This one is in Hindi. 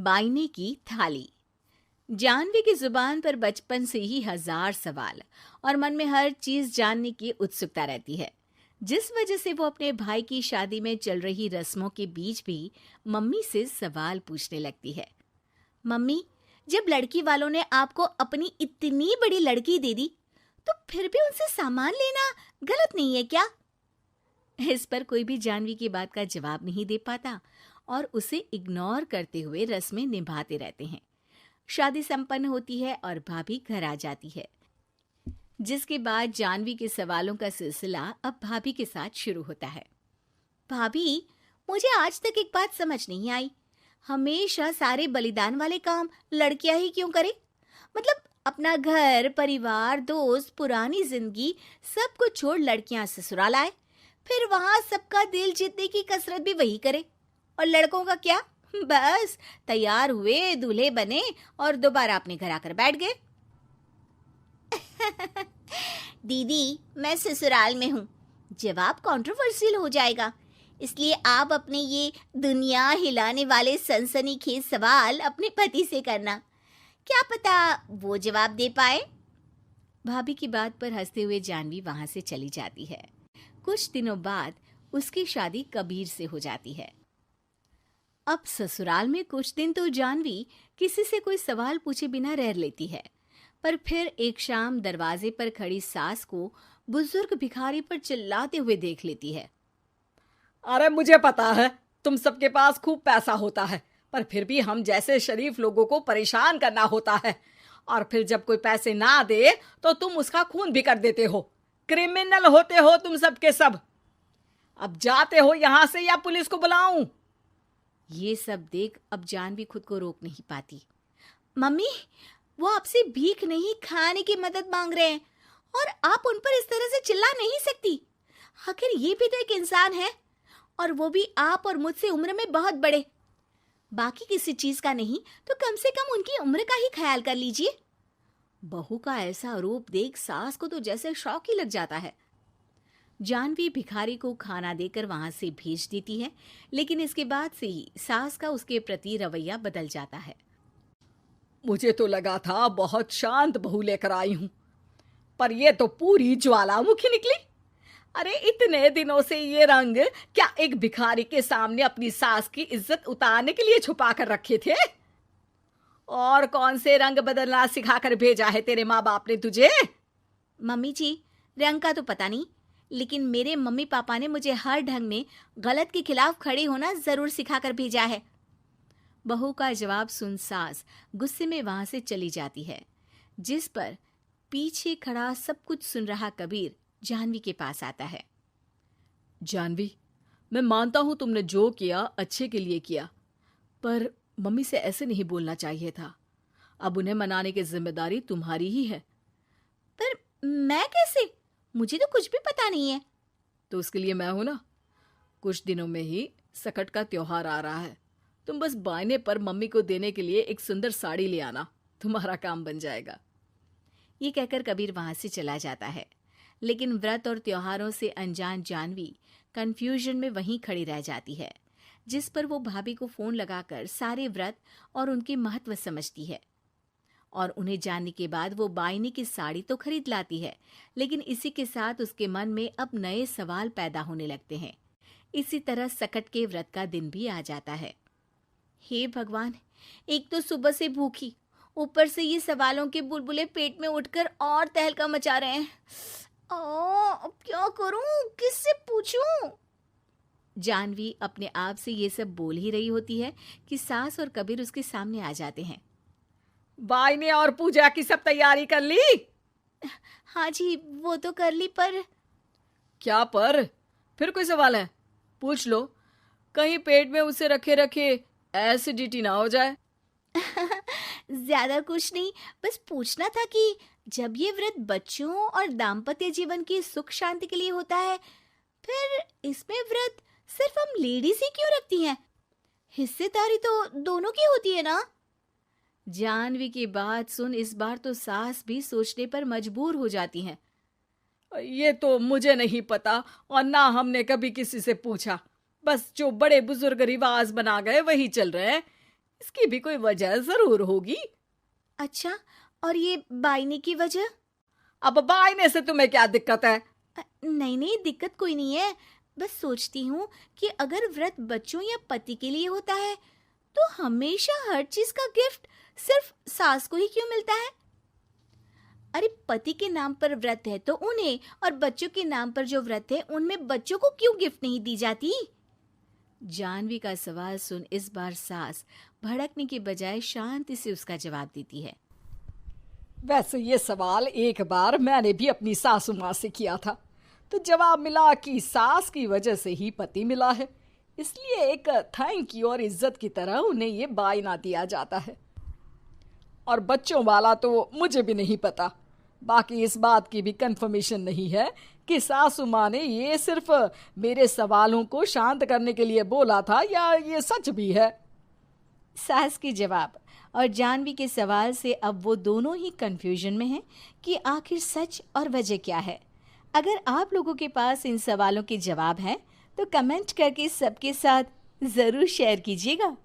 बायने की थाली। जानवी की जुबान पर बचपन से ही हजार सवाल और मन में हर चीज जानने की उत्सुकता रहती है, जिस वजह से वो अपने भाई की शादी में चल रही रस्मों के बीच भी मम्मी से सवाल पूछने लगती है। मम्मी, जब लड़की वालों ने आपको अपनी इतनी बड़ी लड़की दे दी, तो फिर भी उनसे सामान लेना गलत नहीं है क्या? इस पर कोई भी जानवी की बात का जवाब नहीं दे पाता और उसे इग्नोर करते हुए रस्में निभाते रहते हैं। शादी संपन्न होती है और भाभी घर आ जाती है, जिसके बाद जानवी के सवालों का सिलसिला अब भाभी के साथ शुरू होता है। भाभी, मुझे आज तक एक बात समझ नहीं आई, हमेशा सारे बलिदान वाले काम लड़कियां ही क्यों करे? मतलब अपना घर, परिवार, दोस्त, पुरानी जिंदगी सब कुछ छोड़ लड़कियां ससुराल आए, फिर वहां सबका दिल जीतने की कसरत भी वही करे, और लड़कों का क्या? बस तैयार हुए, दूल्हे बने और दोबारा अपने घर आकर बैठ गए। दीदी, मैं ससुराल में हूँ, जवाब कंट्रोवर्शियल हो जाएगा, इसलिए आप अपने ये दुनिया हिलाने वाले सनसनीखेज सवाल अपने पति से करना, क्या पता वो जवाब दे पाए। भाभी की बात पर हंसते हुए जानवी वहां से चली जाती है। कुछ दिनों बाद उसकी शादी कबीर से हो जाती है। अब ससुराल में कुछ दिन तो जानवी किसी से कोई सवाल पूछे बिना रह लेती है, पर फिर एक शाम दरवाजे पर खड़ी सास को बुजुर्ग भिखारी पर चिल्लाते हुए देख लेती है। अरे मुझे पता है तुम सबके पास खूब पैसा होता है, पर फिर भी हम जैसे शरीफ लोगों को परेशान करना होता है, और फिर जब कोई पैसे ना दे तो तुम उसका खून भी कर देते हो। क्रिमिनल होते हो तुम सबके सब। अब जाते हो यहाँ से या पुलिस को बुलाऊं? ये सब देख अब जानवी खुद को रोक नहीं पाती। मम्मी, वो आपसे भीख नहीं, खाने की मदद मांग रहे हैं और आप उन पर इस तरह से चिल्ला नहीं सकती। आखिर ये भी तो एक इंसान है, और वो भी आप और मुझसे उम्र में बहुत बड़े। बाकी किसी चीज का नहीं तो कम से कम उनकी उम्र का ही ख्याल कर लीजिए। बहू का ऐसा रूप देख सास को तो जैसे शौक ही लग जाता है। जानवी भिखारी को खाना देकर वहां से भेज देती है, लेकिन इसके बाद से ही सास का उसके प्रति रवैया बदल जाता है। मुझे तो लगा था बहुत शांत बहू लेकर आई हूं, पर ये तो पूरी ज्वालामुखी निकली। अरे इतने दिनों से ये रंग क्या एक भिखारी के सामने अपनी सास की इज्जत उतारने के लिए छुपा कर रखे थे? और कौन से रंग बदलना सिखाकर भेजा है तेरे माँ बाप ने तुझे? मम्मी जी, रंग का तो पता नहीं, लेकिन मेरे मम्मी पापा ने मुझे हर ढंग में गलत के खिलाफ खड़े होना जरूर सिखाकर भेजा है। बहू का जवाब सुन सास गुस्से में वहां से चली जाती है, जिस पर पीछे खड़ा सब कुछ सुन रहा कबीर जानवी के पास आता है। जानवी, मैं मानता हूं तुमने जो किया अच्छे के लिए किया, पर मम्मी से ऐसे नहीं बोलना चाहिए था। अब उन्हें मनाने की जिम्मेदारी तुम्हारी ही है। पर मैं कैसे? मुझे तो कुछ भी पता नहीं है। तो उसके लिए मैं हूं ना। कुछ दिनों में ही सकट का त्योहार आ रहा है, तुम बस बायने पर मम्मी को देने के लिए एक सुंदर साड़ी ले आना, तुम्हारा काम बन जाएगा। ये कहकर कबीर वहां से चला जाता है, लेकिन व्रत और त्योहारों से अनजान जानवी कंफ्यूजन में वहीं खड़ी रह जाती है, जिस पर वो भाभी को फोन लगाकर सारे व्रत और उनके महत्व समझती है। और उन्हें जानने के बाद वो बायने की साड़ी तो खरीद लाती है, लेकिन इसी के साथ उसके मन में अब नए सवाल पैदा होने लगते हैं। इसी तरह सकट के व्रत का दिन भी आ जाता है। हे भगवान, एक तो सुबह से भूखी, ऊपर से ये सवालों के बुलबुले पेट में उठकर और तहलका मचा रहे हैं। अब क्या करूं, किससे पूछूं? जानवी अपने आप से ये सब बोल ही रही होती है कि सास और कबीर उसके सामने आ जाते हैं। बायने और पूजा की सब तैयारी कर ली? हाँ जी, वो तो कर ली, पर क्या पर? फिर कोई सवाल है? पूछ लो, कहीं पेट में उसे रखे रखे एसिडिटी ना हो जाए। ज्यादा कुछ नहीं, बस पूछना था कि जब ये व्रत बच्चों और दाम्पत्य जीवन की सुख शांति के लिए होता है, फिर इसमें व्रत सिर्फ हम लेडीज ही क्यों रखती हैं? हिस्सेदारी तो दोनों की होती है ना? जानवी की बात सुन इस बार तो सास भी सोचने पर मजबूर हो जाती हैं। ये तो मुझे नहीं पता, और ना हमने कभी किसी से पूछा। बस जो बड़े बुजुर्ग रिवाज बना गए वही चल रहे हैं। इसकी भी कोई वजह जरूर होगी। अच्छा, और ये बायने की वजह? अब बायने से तुम्हें क्या दिक्कत है? नहीं नहीं, दिक्कत कोई नहीं है। बस सोचती हूँ कि अगर व्रत बच्चों या पति के लिए होता है तो हमेशा हर चीज का गिफ्ट सिर्फ सास को ही क्यों मिलता है? अरे पति के नाम पर व्रत है तो उन्हें, और बच्चों के नाम पर जो व्रत है उनमें बच्चों को क्यों गिफ्ट नहीं दी जाती? जानवी का सवाल सुन इस बार सास भड़कने की बजाय शांति से उसका जवाब देती है। वैसे ये सवाल एक बार मैंने भी अपनी सासू माँ से किया था, तो जवाब मिला कि सास की वजह से ही पति मिला है, इसलिए एक थैंक यू और इज्जत की तरह उन्हें ये बायना दिया जाता है। और बच्चों वाला तो मुझे भी नहीं पता। बाकी इस बात की भी कंफर्मेशन नहीं है कि सासू माँ ने ये सिर्फ मेरे सवालों को शांत करने के लिए बोला था या ये सच भी है। सास के जवाब और जानवी के सवाल से अब वो दोनों ही कंफ्यूजन में हैं कि आखिर सच और वजह क्या है। अगर आप लोगों के पास इन सवालों के जवाब हैं तो कमेंट करके सबके साथ ज़रूर शेयर कीजिएगा।